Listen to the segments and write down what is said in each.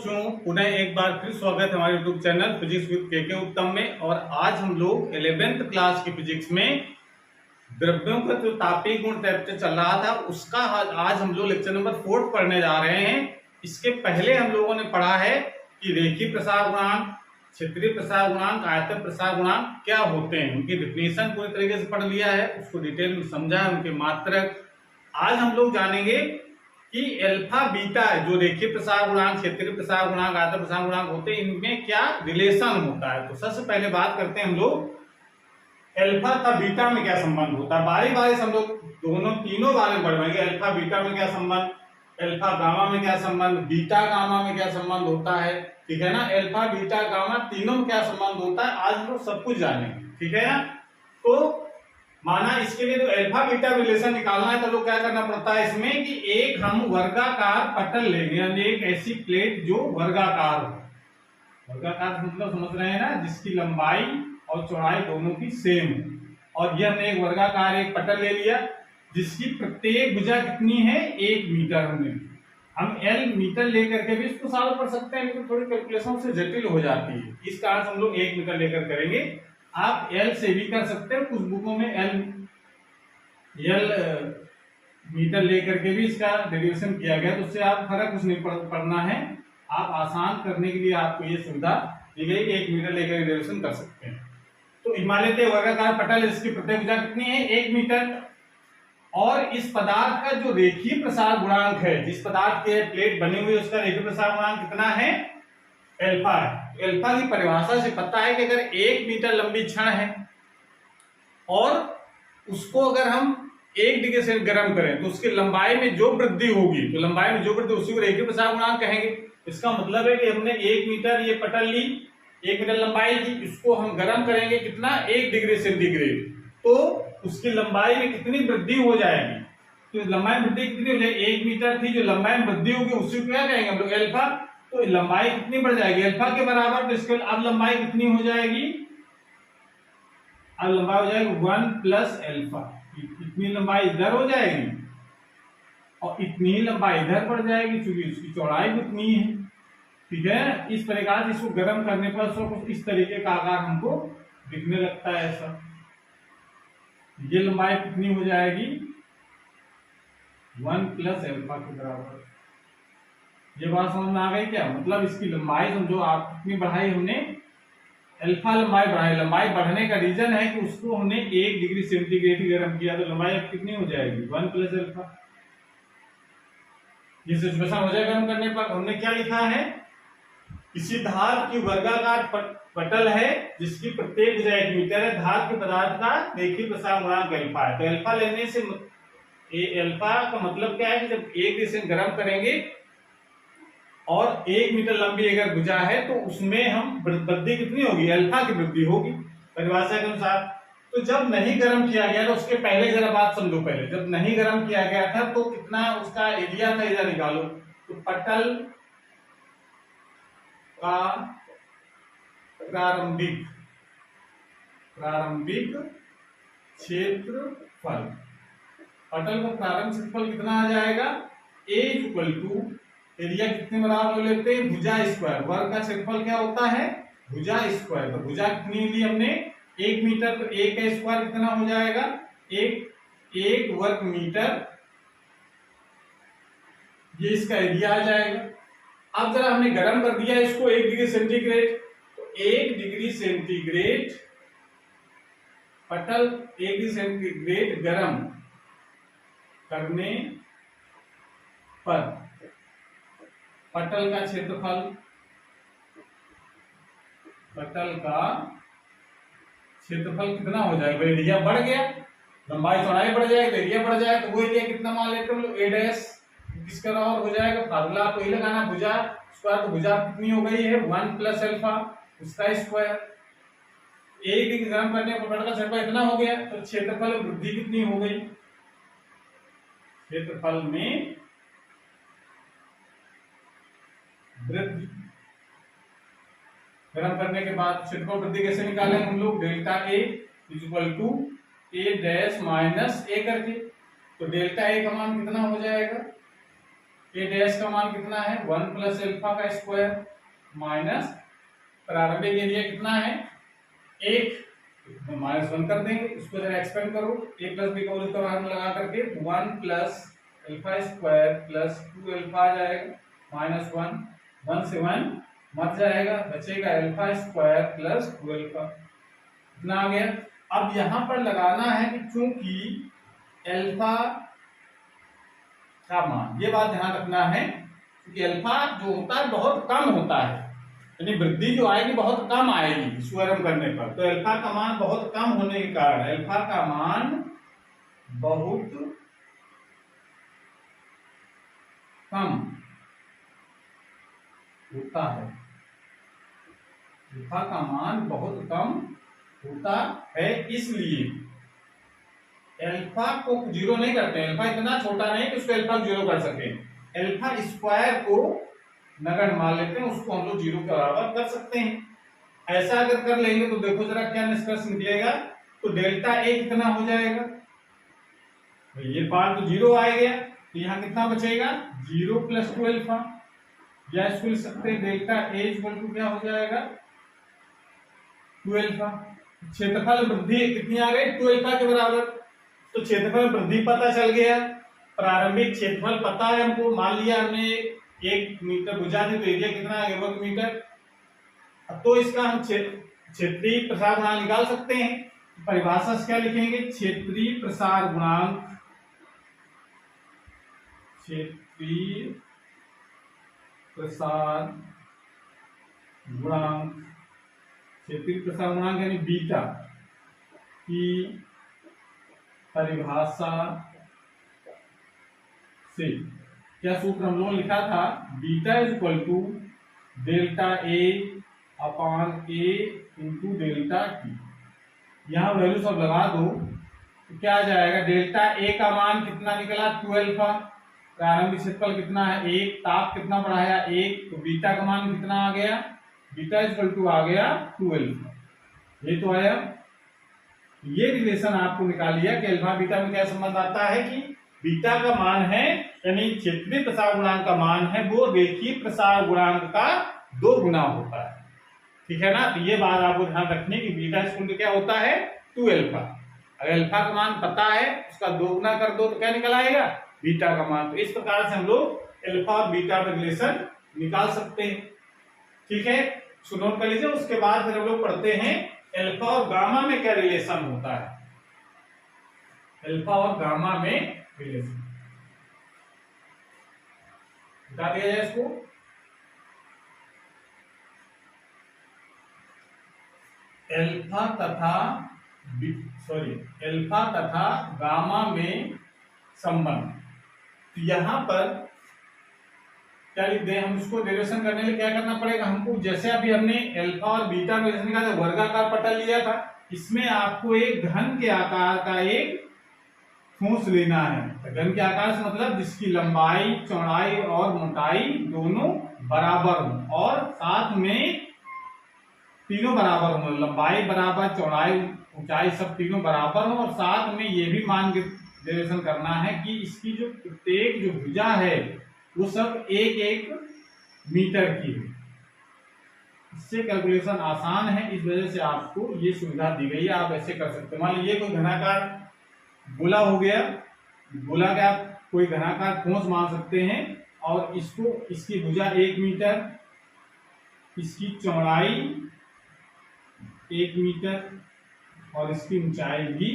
बच्चों, पुनः एक बार फिर स्वागत है हमारे यूट्यूब चैनल फिजिक्स विद के उत्तम में। और आज हम लोग 11th क्लास की फिजिक्स में द्रव्यों का जो तापीय गुण चैप्टर चल रहा था उसका आज हम लोग लेक्चर नंबर 4 पढ़ने जा रहे हैं। इसके पहले हम लोगों ने पढ़ा है कि रेखीय प्रसार गुणांक, क्षेत्रीय प्रसार गुणांक, आयतन प्रसार गुणांक क्या होते हैं, उनकी डिफिनेशन पूरी तरीके से पढ़ लिया है, उसको डिटेल में समझा है, उनके मात्रक। आज हम लोग जानेंगे कि अल्फा बीटा जो रेखीय प्रसार गुणांक, क्षेत्रीय प्रसार गुणांक, आयतन प्रसार गुणांक होते हैं, इनमें क्या रिलेशन होता है। तो सबसे पहले बात करते हैं हम लोग अल्फा तथा बीटा में क्या संबंध होता है। बारी बारी से हम लोग तीनों बारे में पढ़ेंगे। अल्फा बीटा में क्या संबंध, अल्फा गामा में क्या संबंध, बीटा गामा में क्या संबंध होता है, ठीक है ना। अल्फा बीटा गामा तीनों में क्या संबंध होता है, आज हम लोग सब कुछ जानेंगे, ठीक है ना। तो माना इसके लिए तो अल्फा बीटा रिलेशन निकालना है तो लोग क्या करना पड़ता है इसमें कि एक हम वर्गाकार पटल लेंगे, यानी एक ऐसी प्लेट जो वर्गाकार हो। वर्गाकार मतलब समझ रहे हैं ना, जिसकी लंबाई और चौड़ाई दोनों की सेम हो। और ये हमने एक वर्गाकार एक पटल ले लिया जिसकी प्रत्येक भुजा कितनी है, 1 मीटर। हम L मीटर लेकर के भी इसको सॉल्व कर सकते हैं, लेकिन थोड़ी कैलकुलेशन से जटिल हो जाती है, इस कारण हम लोग 1 मीटर लेकर करेंगे। आप L से भी कर सकते हैं, कुछ बुकों में L मीटर लेकर के भी इसका डेरिवेशन किया गया, तो उससे आप फर्क कुछ नहीं पड़ना है। आप आसान करने के लिए आपको ये सुविधा दी गई, 1 मीटर लेकर डेरिवेशन कर सकते हैं। तो हिमालय के वर्गाकार पटल, इसकी प्रत्येक भुजा कितनी है, 1 मीटर। और इस पदार्थ का जो रेखीय प्रसार गुणांक है, जिस पदार्थ के प्लेट बनी हुई है उसका रेखीय प्रसार गुणांक कितना है, अल्फा है। अल्फा की परिभाषा से पता है कि अगर 1 मीटर लंबी छड़ है और उसको अगर हम 1 डिग्री से गर्म करें तो उसकी लंबाई में जो वृद्धि होगी, तो लंबाई में जो वृद्धि उसी को रेखीय प्रसार गुणांक कहेंगे। इसका मतलब है कि हमने 1 मीटर ये पटल ली, 1 मीटर लंबाई की, इसको हम गर्म करेंगे कितना, 1 डिग्री सेंटीग्रेड, तो उसकी लंबाई में कितनी वृद्धि हो जाएगी। तो लंबाई में वृद्धि कितनी हो जाएगी, 1 मीटर थी, जो लंबाई में वृद्धि होगी उसी को क्या कहेंगे हम लोग, अल्फा। तो लंबाई कितनी बढ़ जाएगी, अल्फा के बराबर। तो इसके अब लंबाई कितनी हो जाएगी, अब लंबाई हो जाएगी 1 प्लस अल्फा। इतनी लंबाई इधर हो जाएगी और इतनी ही लंबाई इधर बढ़ जाएगी, क्योंकि इसकी चौड़ाई उतनी है, ठीक है। इस प्रकार इसको गर्म करने पर कुछ इस तरीके का आकार हमको दिखने लगता है ऐसा। ये लंबाई कितनी हो जाएगी, 1 प्लस अल्फा के बराबर। ये बात समझ में आ गई क्या, मतलब इसकी लंबाई समझो आप कितनी बढ़ाई हमने, अल्फा लंबाई बढ़ाई। लंबाई बढ़ने का रीजन है कि उसको हमने 1 डिग्री सेंटीग्रेड गर्म किया, तो लंबाई अब कितनी हो जाएगी, 1 प्लस अल्फा। ये सिचुएशन हो जाएगा गर्म करने पर। हमने क्या लिखा है, किसी धार की वर्गाकार पटल है जिसकी प्रत्येक भुजा 1 मीटर है, धार के पदार्थ का रेखीय प्रसार गुणांक अल्फा है। तो अल्फा लेने से अल्फा का मतलब क्या है कि जब 1 डिग्री से गर्म करेंगे और 1 मीटर लंबी अगर भुजा है तो उसमें हम वृद्धि कितनी होगी, अल्फा की वृद्धि होगी परिभाषा के अनुसार। तो जब नहीं गर्म किया गया था, उसके पहले जरा बात समझो, पहले जब नहीं गर्म किया गया था तो कितना उसका एरिया था, इधर निकालो। तो पटल का प्रारंभिक क्षेत्रफल, पटल का प्रारंभिक क्षेत्रफल कितना आ जाएगा, A इक्वल टू एरिया कितने बराबर लेते हैं, भुजा स्क्वायर। वर्ग का क्षेत्रफल क्या होता है, भुजा स्क्वायर। तो भुजा कितनी ली हमने, 1 मीटर, तो 1 का स्क्वायर कितना हो जाएगा, 1 वर्ग मीटर, ये इसका एरिया आ जाएगा। अब जरा हमने गर्म कर दिया इसको 1 डिग्री सेंटीग्रेड, तो 1 डिग्री सेंटीग्रेड पटल 1 डिग्री सेंटीग्रेड गर्म करने पर पटल का क्षेत्रफल, पटल का क्षेत्रफल कितना हो जाएगा, एरिया बढ़ गया, लंबाई चौड़ाई बढ़ जाएगी, एरिया बढ़ जाएगा। तो वो एरिया कितना मान लेते हैं हम लोग, A डैश, किसका बराबर हो जाएगा, फार्मूला आपको ही लगाना, भुजा स्क्वायर। तो भुजा कितनी हो गई है, 1 प्लस अल्फा, उसका स्क्वायर। 1 डिग्री गर्म करने पर पटल का क्षेत्रफल इतना हो गया, तो क्षेत्रफल में वृद्धि कितनी हो गई, क्षेत्रफल में वृद्धि। गर्म करने के बाद क्षेत्रफल वृद्धि कैसे निकालेंगे हम लोग, delta A equal to A dash minus A करके। तो डेल्टा A का मान कितना हो जाएगा, ए डैश का मान कितना है 1 प्लस अल्फा का स्क्वायर माइनस प्रारंभिक एरिया कितना है 1 तो -1 कर देंगे, इसको जरा एक्सपेंड करो a प्लस b का होल स्क्वायर में लगा करके 1 plus alpha square plus 2 alpha आ जाएगा -1 1 से 1 मर जाएगा, बचेगा अल्फा स्क्वायर प्लस 2 अल्फा कितना आ गया। अब यहां पर लगाना है कि चूंकि अल्फा का मान, ये बात ध्यान रखना है कि अल्फा जो होता है बहुत कम होता है, यानी वृद्धि जो आएगी बहुत कम आएगी स्क्वायर करने पर, तो अल्फा का मान बहुत कम होने के कारण अल्फा का मान बहुत कम होता है, अल्फा का मान बहुत कम होता है, इसलिए अल्फा को जीरो नहीं करते हैं, अल्फा इतना छोटा नहीं कि उसको अल्फा जीरो कर सके, अल्फा स्क्वायर को नगण्य मान लेते हैं, उसको हम लोग जीरो के बराबर कर सकते हैं। ऐसा अगर कर लेंगे तो देखो जरा क्या निष्कर्ष निकलेगा, तो डेल्टा ए कितना हो जाएगा, ये पार्ट तो जीरो आ गया, तो यहाँ कितना बचेगा 0 प्लस 2 अल्फा, या इसको लिख सकते हैं डेल्टा ए इक्वल टू क्या हो जाएगा 2 अल्फा। क्षेत्रफल वृद्धि कितनी आ गई 2 अल्फा के बराबर, तो क्षेत्रफल वृद्धि पता चल गया, प्रारंभिक क्षेत्रफल पता है हमको, मान लिया हमने 1 मीटर भुजा थी तो एरिया कितना आ गया वर्ग मीटर, तो इसका हम क्षेत्रीय प्रसार गुणांक निकाल सकते हैं, परिभाषा से क्या लिखेंगे क्षेत्रीय प्रसार गुणांक, क्षेत्रीय प्रसार गुणांक, क्षेत्रीय प्रसार गुणांक यानी बीटा की परिभाषा से क्या सूत्र हम लोगों ने लिखा था, beta is equal to delta A upon A into delta T, यहाँ वैल्यू सब लगा दो तो क्या आ जाएगा, डेल्टा ए का मान कितना निकला 2 अल्फा, प्रारंभिक क्षेत्रफल कितना है 1, ताप कितना बढ़ाया 1, तो बीटा का मान कितना आ गया, बीटा इज इक्वल टू आ गया 2 अल्फा, ये तो आया। ये रिलेशन आपको निकाल लिया कि अल्फा बीटा में क्या संबंध आता है कि बीटा का मान है यानी क्षेत्रीय प्रसार गुणांक का मान है वो रेखीय प्रसार गुणांक का 2 गुना होता है, ठीक है ना। तो ये बात आपको ध्यान रखनी कि बीटा इक्वल टू क्या होता है 2 अल्फा, अगर अल्फा का मान पता है उसका 2 गुना कर दो तो क्या निकल आएगा बीटा का मान। तो इस प्रकार से हम लोग अल्फा और बीटा में रिलेशन निकाल सकते हैं, ठीक है। सुनो कर लीजिए, उसके बाद फिर हम लोग पढ़ते हैं अल्फा और गामा में क्या रिलेशन होता है, अल्फा और गामा में रिलेशन बता दिया जाए इसको। अल्फा तथा गामा में संबंध, तो यहां पर क्या लिख दें हम, इसको डेरिवेशन करने के लिए क्या करना पड़ेगा हमको, जैसे अभी हमने अल्फा और बीटा में रिलेशन निकाला वर्गाकार पटल लिया था, इसमें आपको एक घन के आकार का एक ठोस लेना है। घन के आकार से मतलब जिसकी लंबाई चौड़ाई और मोटाई दोनों बराबर हो और साथ में तीनों बराबर हो, लंबाई बराबर चौड़ाई ऊंचाई सब तीनों बराबर हो, और साथ में ये भी मान के डेरिवेशन करना है कि इसकी जो प्रत्येक जो भुजा है वो सब 1-1 मीटर की है। इससे कैलकुलेशन आसान है, इस वजह से आपको ये सुविधा दी गई है, आप ऐसे कर सकते हैं। मान लीजिए कोई घनाकार गोला हो गया, गोला का आप कोई घनाकार ठोस मान सकते हैं, और इसको इसकी भुजा 1 मीटर, इसकी चौड़ाई 1 मीटर और इसकी ऊंचाई भी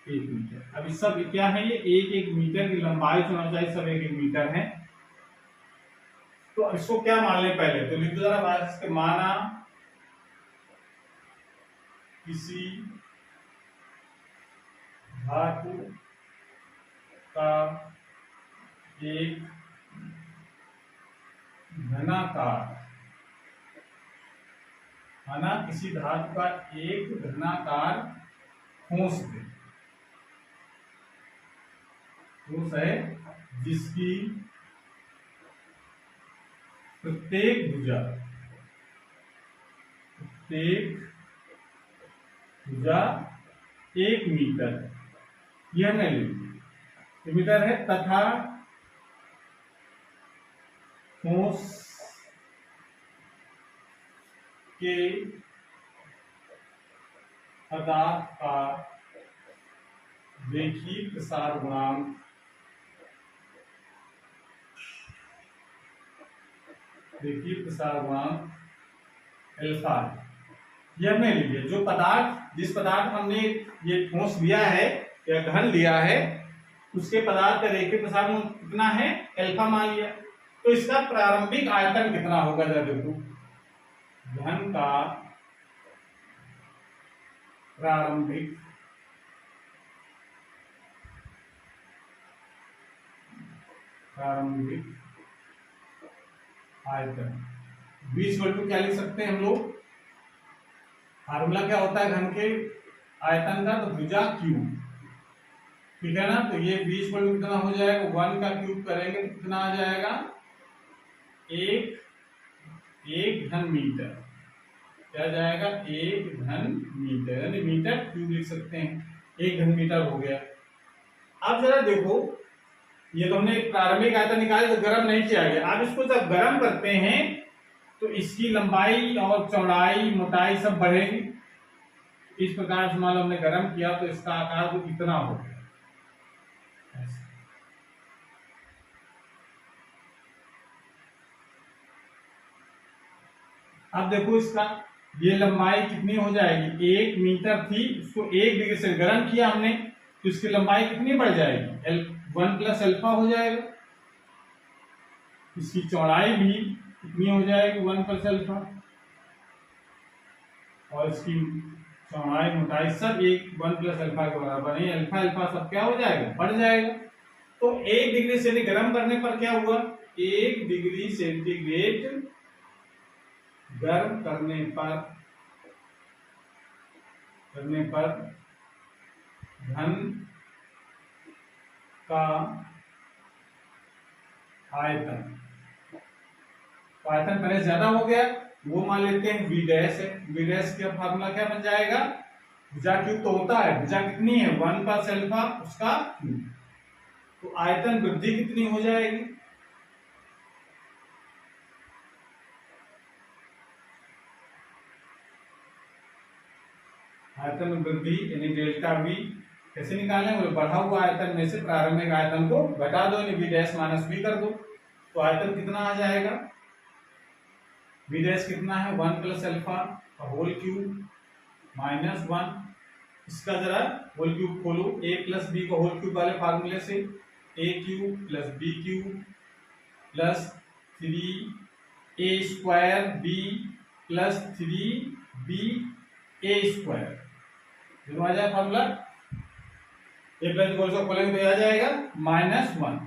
1 मीटर। अब इस सब क्या है, ये 1-1 मीटर की लंबाई चौड़ाई सब 1-1 मीटर है। तो इसको क्या मान लें पहले, तो लिख दो जरा, माना किसी धातु का एक घनाकार, माना किसी धातु का एक घनाकार ठोस है जिसकी प्रत्येक भुजा 1 मीटर, यह नहीं मीटर है, तथा ठोस के पदार्थ का रेखीय प्रसार गुणांक अल्फा है। यह हमने लिया जो पदार्थ जिस पदार्थ हमने ये ठोस लिया है या घन लिया है उसके पदार्थ का रेखीय प्रसार गुणांक कितना है, अल्फा मान लिया। तो इसका प्रारंभिक आयतन कितना होगा जरा देखो, घन का प्रारंभिक आयतन v क्या लिख सकते हैं हम लोग, फार्मूला क्या होता है घन के आयतन का, तो भुजा क्यूब, ठीक है ना। तो ये v कितना हो जाएगा, 1 का क्यूब करेंगे तो कितना आ जाएगा, एक घन मीटर, क्या जाएगा, 1 घन मीटर, यानी मीटर क्यूब लिख सकते हैं, 1 घन मीटर हो गया। अब जरा देखो ये तो हमने प्रारंभिक आयतन निकाले तो गर्म नहीं किया गया। अब इसको जब गर्म करते हैं तो इसकी लंबाई और चौड़ाई मोटाई सब बढ़ेगी। इस प्रकार से मान लो हमने गर्म किया तो इसका आकार तो इतना हो गया। अब देखो इसका ये लंबाई कितनी हो जाएगी, 1 मीटर थी, उसको 1 डिग्री से गर्म किया हमने तो इसकी लंबाई कितनी बढ़ जाएगी, 1 प्लस अल्फा हो जाएगा। इसकी चौड़ाई भी कितनी हो जाएगी, 1 प्लस अल्फा, और इसकी चौड़ाई मोटाई सब 1 प्लस अल्फा के बराबर है। अल्फा अल्फा सब क्या हो जाएगा, बढ़ जाएगा। तो 1 डिग्री सेंटीग्रेड गर्म करने पर क्या हुआ, 1 डिग्री सेंटीग्रेड गर्म करने पर घन का आयतन पहले ज्यादा हो गया, वो मान लेते हैं v डैश है। v डैश का फार्मूला क्या बन जाएगा, भुजा क्यूब तो होता है, भुजा कितनी है, 1 प्लस अल्फा उसका क्यूब, तो आयतन वृद्धि कितनी हो जाएगी, आयतन वृद्धि यानी डेल्टा v कैसे निकालें, वो बढ़ा हुआ आयतन में से प्रारंभिक आयतन को घटा दो, यानी v डैश माइनस v कर दो, तो आयतन कितना आ जाएगा, v डैश कितना है, 1 प्लस अल्फा का होल क्यूब माइनस 1। इसका जरा होल क्यूब खोलो, a प्लस बी का होल क्यूब वाले फार्मूले से, a cube plus B cube plus 3a square b plus 3b a square, जो आ जाए फार्मूला, a प्लस बी को खोलेंगे तो आ जाएगा -1।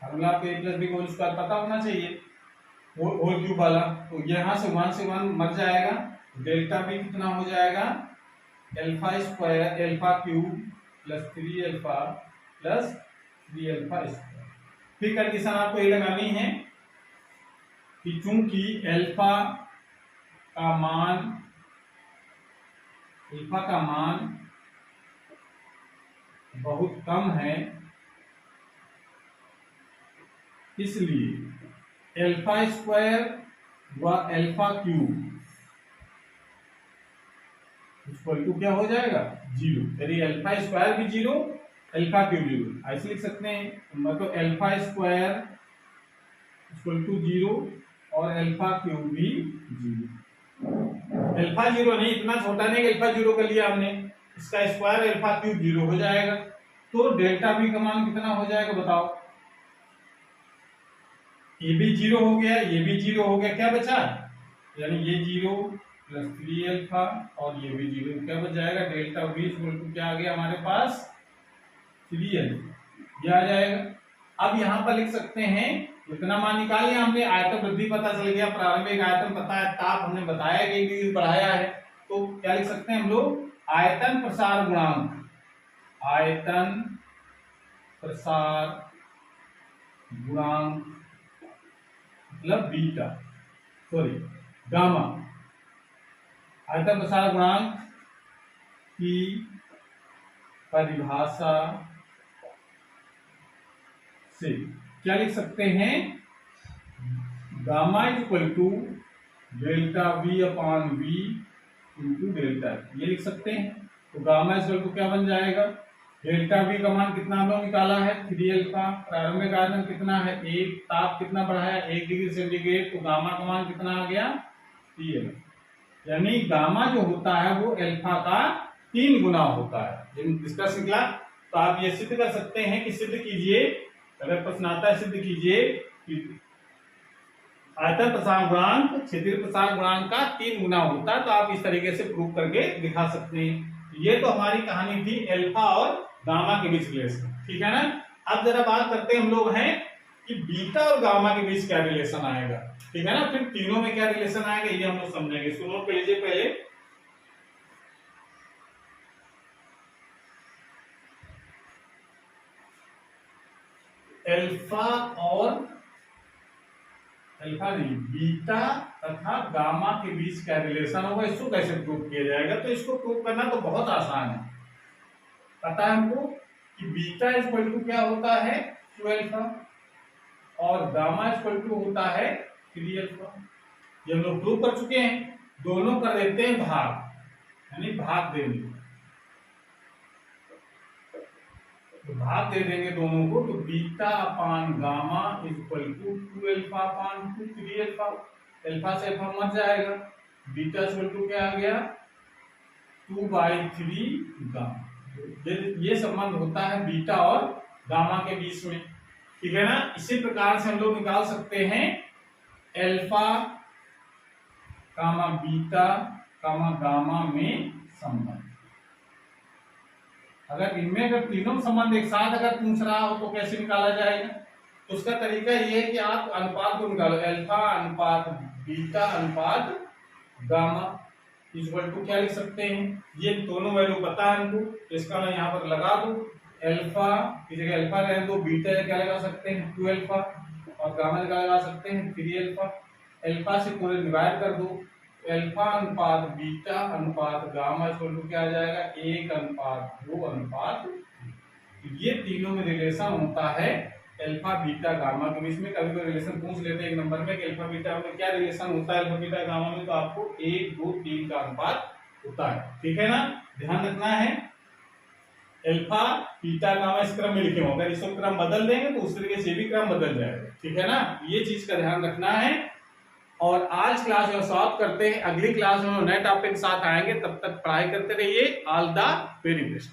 फार्मूला आपको a plus B whole square पता होना चाहिए, होल क्यूब वाला, तो यहाँ से 1 मर जाएगा, डेल्टा भी कितना हो जाएगा, alpha square alpha cube plus 3 alpha plus 3 alpha square. फिर कंडीशन आपको ये लगानी है कि चूंकि अल्फा का मान बहुत कम है, इसलिए अल्फा स्क्वायर व अल्फा क्यूब इक्वल टू क्या हो जाएगा, 0, यानी अल्फा स्क्वायर भी 0 अल्फा क्यूब 0, ऐसे लिख सकते हैं। मतलब अल्फा स्क्वायर इक्वल टू 0 और अल्फा क्यूब भी 0। अल्फा 0 नहीं, इतना छोटा नहीं कि अल्फा 0 कर लिया हमने, इसका स्क्वायर अल्फा क्यूब 0 हो जाएगा, तो डेल्टा बी का मान कितना हो जाएगा बताओ, ये भी 0 हो गया, ये भी 0 हो गया, क्या बचा, यानी ये 0 प्लस 3 अल्फा और ये भी 0, क्या बच जाएगा, डेल्टा बी इक्वल टू क्या आ गया हमारे पास, 3 अल्फा, ये आ जाएगा। अब यहाँ पर लिख सकते हैं, इतना मान निकाल लिया हमने, आयतन वृद्धि पता चल गया, प्रारंभिक आयतन पता है, ताप हमने बताया कि 1 डिग्री बढ़ाया है, तो क्या लिख सकते हैं हम लोग, आयतन प्रसार गुणांक, आयतन प्रसार गुणांक मतलब बीटा, सॉरी गामा, आयतन प्रसार गुणांक की परिभाषा से क्या लिख सकते हैं gamma is equal to delta V upon V into delta, ये लिख सकते हैं। तो गामा इज इक्वल टू क्या बन जाएगा, डेल्टा वी का मान कितना हम लोग निकाला है 3 अल्फा, प्रारंभिक आयतन कितना है 1, ताप कितना बढ़ाया 1 डिग्री सेंटीग्रेड, तो गामा का मान कितना आ गया 3 अल्फा। यानी गामा जो होता है वो अल्फा का 3 गुना होता है। डिस्कस निकला। तो आप ये सिद्ध कर सकते हैं कि सिद्ध कीजिए, अगर प्रश्न आता है सिद्ध कीजिए कि आयतन प्रसार गुणांक क्षेत्रीय प्रसार गुणांक का 3 गुना होता है। तो आप इस तरीके से प्रूव करके दिखा सकते हैं। ये तो हमारी कहानी थी अल्फा और गामा के बीच रिलेशन, ठीक है ना। अब जरा बात करते हैं हम लोग हैं कि बीटा और गामा के बीच क्या रिलेशन आएगा, ठीक है ना। फिर तीनों में क्या रिलेशन आएगा ये हम लोग समझेंगे। सुनो पे लीजिए पहले, अल्फा और अल्फा नहीं बीटा तथा गामा के बीच क्या रिलेशन होगा, इसको कैसे प्रूव किया जाएगा। तो इसको प्रूव करना तो बहुत आसान है। पता है हमको कि बीटा इज इक्वल टू क्या होता है 2 अल्फा और गामा इज इक्वल टू होता है 3 अल्फा। ये हम लोग प्रूव कर चुके हैं। दोनों कर देते हैं भाग, यानी भाग देंगे, तो भाग दे देंगे दोनों को। तो beta upon gamma is equal to 2 alpha upon 3 alpha. Alpha से अल्फा मर जाएगा, बीटा इज इक्वल टू क्या आ गया 2/3 गामा। ये संबंध होता है बीटा और गामा के बीच में, ठीक है ना। इसी प्रकार से हम लोग निकाल सकते हैं अल्फा कामा बीटा कामा गामा में संबंध। अगर इनमें अगर तीनों संबंध एक साथ अगर पूछ रहा हो तो कैसे निकाला जाएगा। तो उसका तरीका ये है कि आप अनुपात को निकालो, अल्फा अनुपात बीटा अनुपात गामा इक्वल टू क्या लिख सकते हैं, ये दोनों वैल्यू पता है हमको, तो इसका मैं यहाँ पर लगा दूं। अल्फा की जगह अल्फा रहने दो, बीटा क्या लगा सकते हैं 2 अल्फा और गामा लगा सकते हैं 3 अल्फा। अल्फा से पूरे डिवाइड कर दो, अल्फा अनुपात बीटा अनुपात गामा इक्वल टू क्या आ जाएगा 1:2:। ये तीनों में रिलेशन होता है अल्फा बीटा गामा के बीच में। कभी कोई रिलेशन पूछ लेते हैं एक नंबर में कि अल्फा बीटा में क्या रिलेशन होता है अल्फा बीटा गामा में, तो आपको 1, 2, 3 का अनुपात होता है, ठीक है ना। ध्यान रखना है अल्फा बीटा गामा इस क्रम में लिखे हों, अगर इसको क्रम बदल देंगे तो उस तरीके से भी क्रम बदल जाएगा, ठीक है ना। ये चीज का ध्यान रखना है। और आज क्लास में समाप्त करते हैं, अगली क्लास में नए टॉपिक के साथ आएंगे, तब तक पढ़ाई करते रहिए। All the very best.